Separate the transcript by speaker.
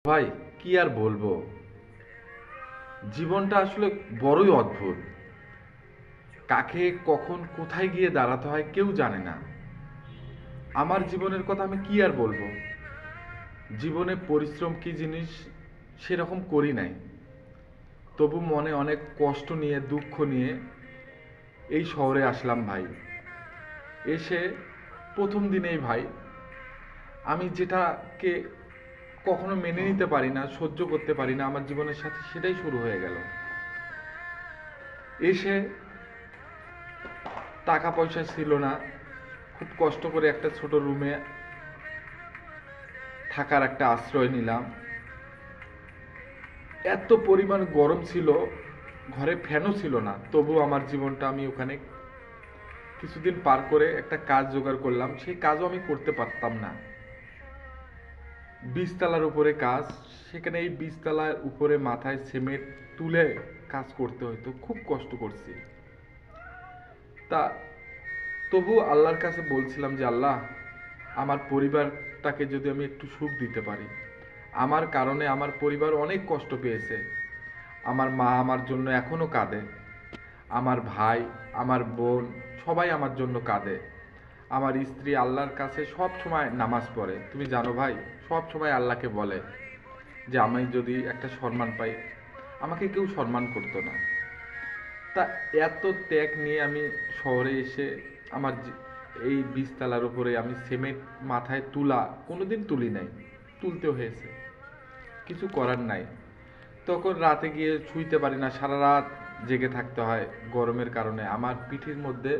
Speaker 1: ভাই, কি আর বলবো। জীবনটা আসলে বড়ই অদ্ভুত। কাকে কখন কোথায় গিয়ে দাঁড়াতে হয় কেউ জানে না। আমার জীবনের কথা আমি কি আর বলবো। জীবনে পরিশ্রম কি জিনিস সেরকম করি নাই, তবু মনে অনেক কষ্ট নিয়ে দুঃখ নিয়ে এই শহরে আসলাম ভাই। এসে প্রথম দিনেই ভাই আমি যেটাকে কখনো মেনে নিতে পারি না, সহ্য করতে পারি না আমার জীবনের সাথে, সেটাই শুরু হয়ে গেল। এসে টাকা পয়সা ছিল না, খুব কষ্ট করে একটা ছোট রুমে থাকার একটা আশ্রয় নিলাম। এত পরিমাণ গরম ছিল, ঘরে ফ্যানও ছিল না, তবু আমার জীবনটা আমি ওখানে কিছুদিন পার করে একটা কাজ জোগাড় করলাম। সেই কাজও আমি করতে পারতাম না। 20 তলার উপরে কাজ, সেখানে এই 20 তলার উপরে মাথায় সিমেন্ট তুলে কাজ করতে হতো, খুব কষ্ট করছি। তা তবু আল্লাহর কাছে বলছিলাম যে আল্লাহ, আমার পরিবারটাকে যদি আমি একটু সুখ দিতে পারি। আমার কারণে আমার পরিবার অনেক কষ্ট পেয়েছে। আমার মা আমার জন্য এখনো কাঁদে, আমার ভাই, আমার বোন, সবাই আমার জন্য কাঁদে। আমার স্ত্রী আল্লাহর কাছে সব সময় নামাজ পড়ে, তুমি জানো ভাই, সব সময় আল্লাহকে বলে যে আমি যদি একটা সম্মান পাই। আমাকে কেউ সম্মান করতো না। তা এত ত্যাগ নিয়ে আমি শহরে এসে আমার এই 20 তলার উপরে আমি সিমেন্ট মাথায় তুলা কোনোদিন তুলি নাই, তুলতে হয়েছে, কিছু করার নাই। তখন রাতে গিয়ে শুইতে পারি না, সারা রাত জেগে থাকতে হয় গরমের কারণে। আমার পিঠের মধ্যে